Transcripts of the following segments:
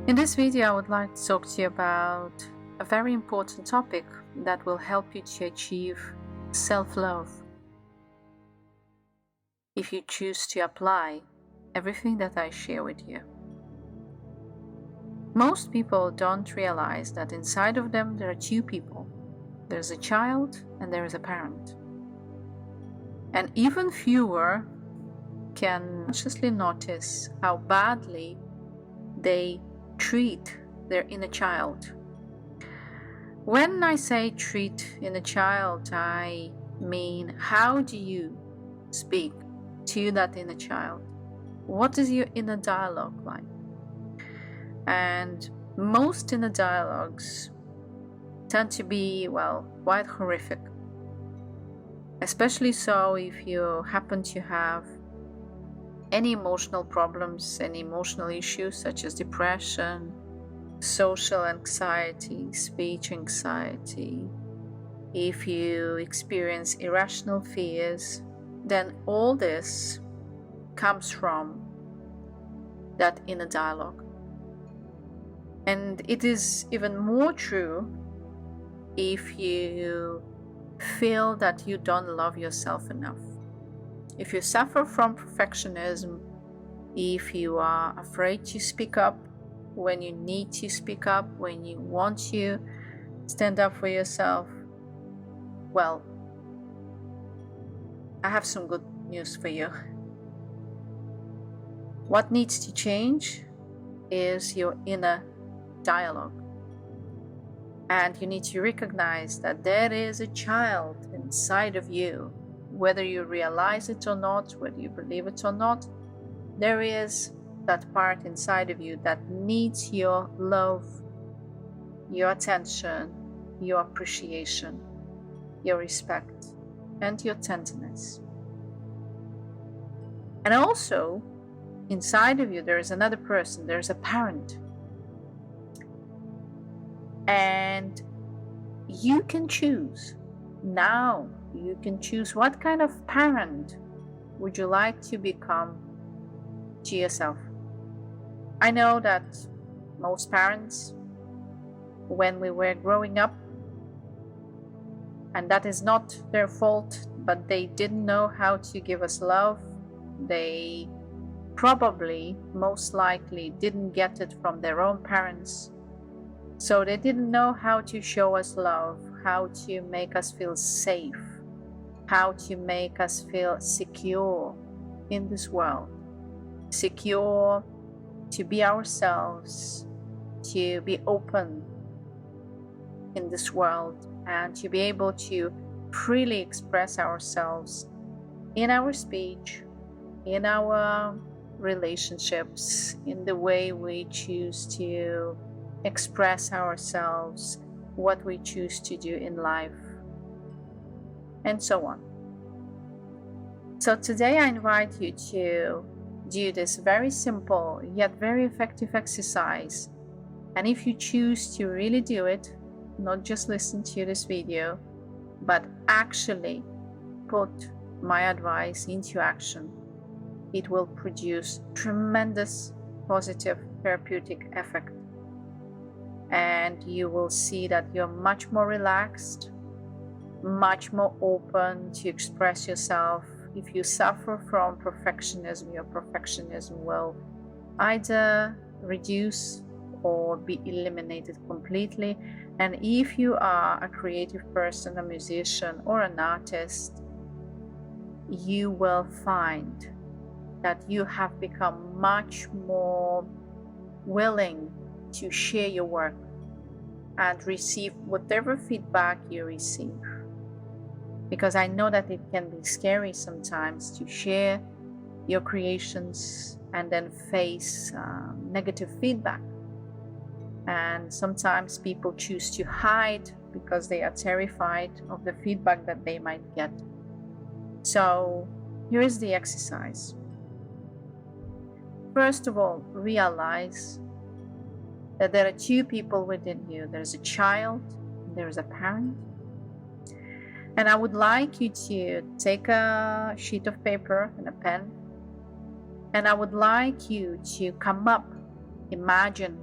In this video, I would like to talk to you about a very important topic that will help you to achieve self-love if you choose to apply everything that I share with you. Most people don't realize that inside of them there are two people. There's a child and there is a parent. And even fewer can consciously notice how badly they treat their inner child. When I say treat inner child, I mean, how do you speak to that inner child? What is your inner dialogue like? And most inner dialogues tend to be, quite horrific. Especially so if you happen to have any emotional problems, any emotional issues such as depression, social anxiety, speech anxiety. If you experience irrational fears, then all this comes from that inner dialogue. And it is even more true if you feel that you don't love yourself enough. If you suffer from perfectionism, if you are afraid to speak up when you need to speak up, when you want to stand up for yourself, I have some good news for you. What needs to change is your inner dialogue. And you need to recognize that there is a child inside of you. Whether you realize it or not, whether you believe it or not, there is that part inside of you that needs your love, your attention, your appreciation, your respect, and your tenderness. And also, inside of you, there is another person, there's a parent. And you can choose now. You can choose what kind of parent would you like to become to yourself. I know that most parents, when we were growing up, and that is not their fault, but they didn't know how to give us love. They probably, most likely, didn't get it from their own parents. So they didn't know how to show us love, how to make us feel safe, how to make us feel secure in this world, secure to be ourselves, to be open in this world, and to be able to freely express ourselves in our speech, in our relationships, in the way we choose to express ourselves, what we choose to do in life, and so on. So today I invite you to do this very simple yet very effective exercise. And if you choose to really do it, not just listen to this video, but actually put my advice into action, it will produce tremendous positive therapeutic effect. And you will see that you're much more relaxed, much more open to express yourself. If you suffer from perfectionism, your perfectionism will either reduce or be eliminated completely. And if you are a creative person, a musician, or an artist, you will find that you have become much more willing to share your work and receive whatever feedback you receive. Because I know that it can be scary sometimes to share your creations and then face negative feedback. And sometimes people choose to hide because they are terrified of the feedback that they might get. So here is the exercise. First of all, realize that there are two people within you. There's a child, and there's a parent. And I would like you to take a sheet of paper and a pen, and I would like you to come up, imagine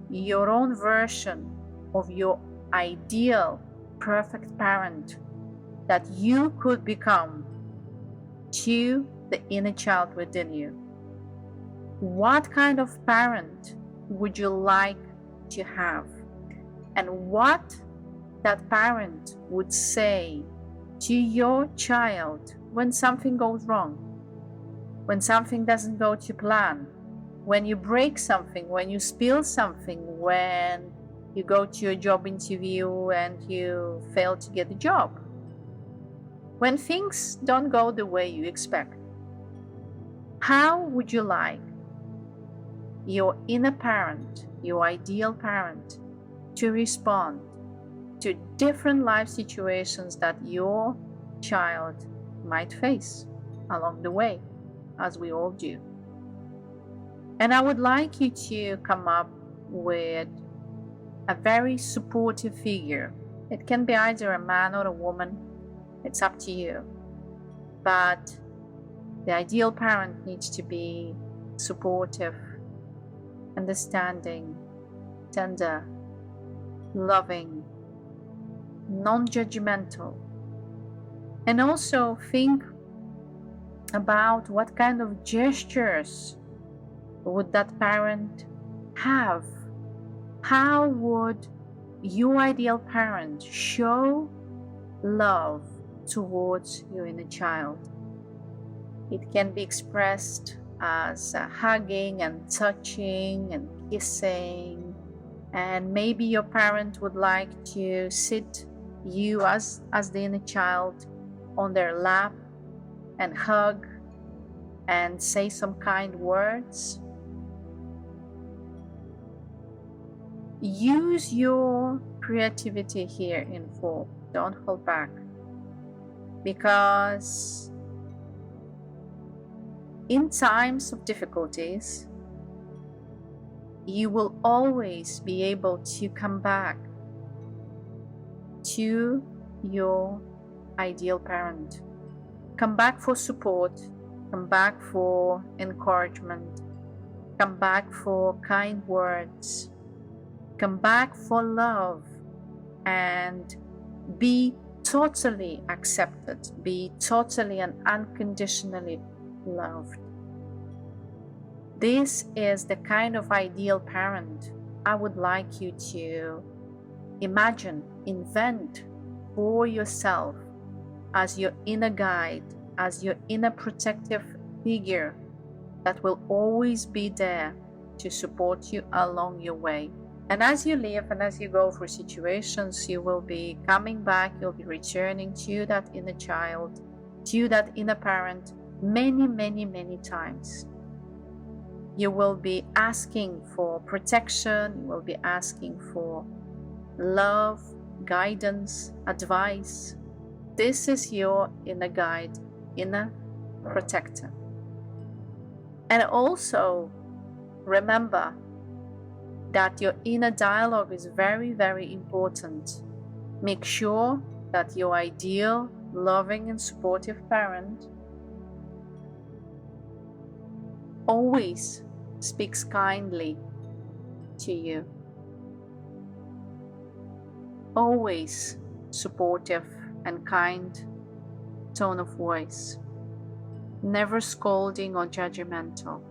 your own version of your ideal perfect parent that you could become to the inner child within you. What kind of parent would you like to have? And what that parent would say to your child when something goes wrong, when something doesn't go to plan, when you break something, when you spill something, when you go to a job interview and you fail to get the job, when things don't go the way you expect. How would you like your inner parent, your ideal parent, to respond to different life situations that your child might face along the way, as we all do? And I would like you to come up with a very supportive figure. It can be either a man or a woman, it's up to you. But the ideal parent needs to be supportive, understanding, tender, loving, non-judgmental. And also think about what kind of gestures would that parent have? How would your ideal parent show love towards your inner child? It can be expressed as hugging and touching and kissing, and maybe your parent would like to sit you as the inner child on their lap and hug and say some kind words. Use your creativity here in full. Don't hold back, because in times of difficulties, you will always be able to come back to your ideal parent. Come back for support, come back for encouragement, come back for kind words, come back for love, and be totally accepted, be totally and unconditionally loved. This is the kind of ideal parent I would like you to imagine, invent for yourself as your inner guide, as your inner protective figure that will always be there to support you along your way. And as you live and as you go through situations, you will be coming back, you'll be returning to that inner child, to that inner parent many, many, many times. You will be asking for protection, you will be asking for love, guidance, advice. This is your inner guide, inner protector. And also remember that your inner dialogue is very, very important. Make sure that your ideal, loving, and supportive parent always speaks kindly to you. Always supportive and kind tone of voice. Never scolding or judgmental.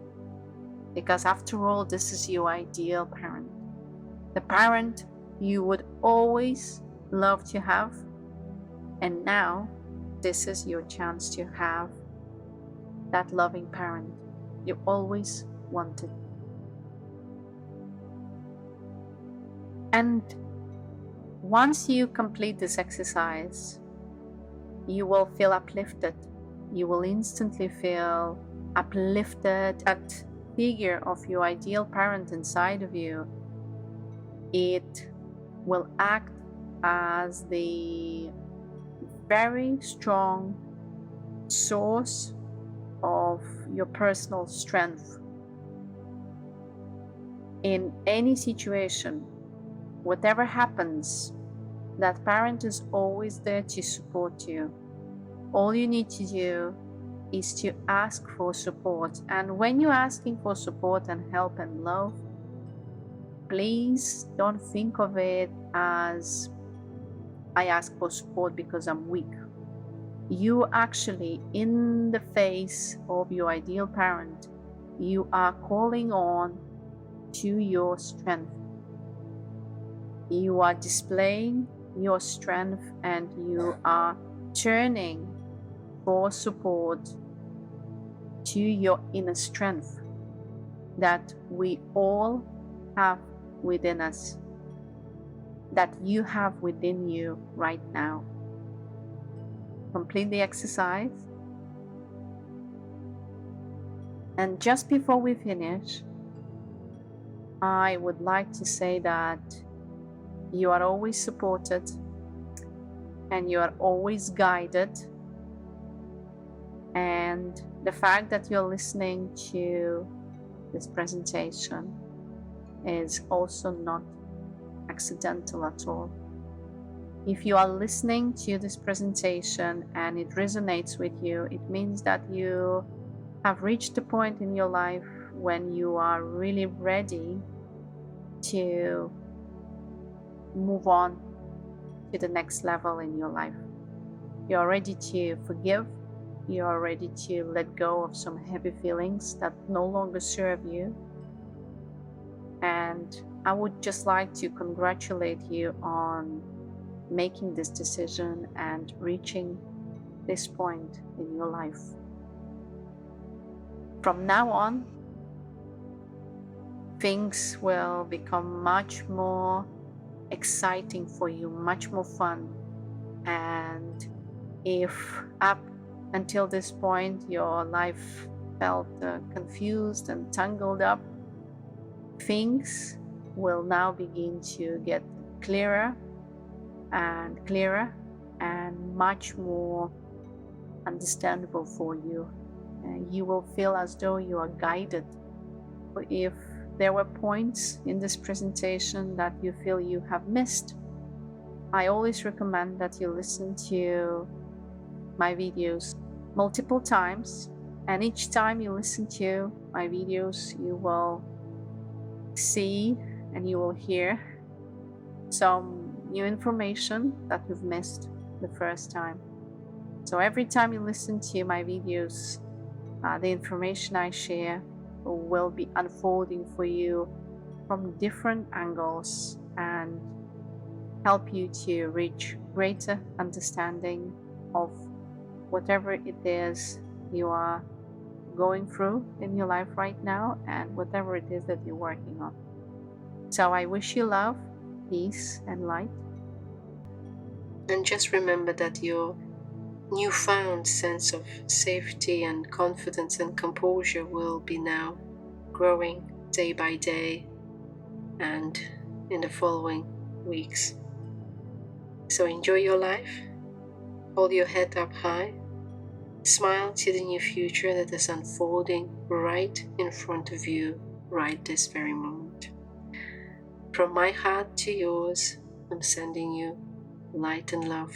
Because after all, this is your ideal parent. The parent you would always love to have. And now, this is your chance to have that loving parent you always wanted. And once you complete this exercise, you will feel uplifted. You will instantly feel uplifted at figure of your ideal parent inside of you. It will act as the very strong source of your personal strength. In any situation, whatever happens, that parent is always there to support you. All you need to do is to ask for support. And when you're asking for support and help and love, please don't think of it as I ask for support because I'm weak. You actually, in the face of your ideal parent, you are calling on to your strength. You are displaying your strength and you are turning for support to your inner strength that we all have within us, that you have within you right now. Complete the exercise. And just before we finish, I would like to say that you are always supported and you are always guided. And the fact that you're listening to this presentation is also not accidental at all. If you are listening to this presentation and it resonates with you, it means that you have reached a point in your life when you are really ready to move on to the next level in your life. You're ready to forgive. You're ready to let go of some heavy feelings that no longer serve you. And I would just like to congratulate you on making this decision and reaching this point in your life. From now on, things will become much more exciting for you, much more fun. And if up until this point your life felt confused and tangled up, things will now begin to get clearer and clearer and much more understandable for you. You will feel as though you are guided. If there were points in this presentation that you feel you have missed, I always recommend that you listen to my videos multiple times, and each time you listen to my videos you will see and you will hear some new information that you've missed the first time. So every time you listen to my videos, the information I share will be unfolding for you from different angles and help you to reach greater understanding of whatever it is you are going through in your life right now and whatever it is that you're working on. So I wish you love, peace, and light. And just remember that your newfound sense of safety and confidence and composure will be now growing day by day and in the following weeks. So enjoy your life, hold your head up high, smile to the new future that is unfolding right in front of you right this very moment. From my heart to yours, I'm sending you light and love.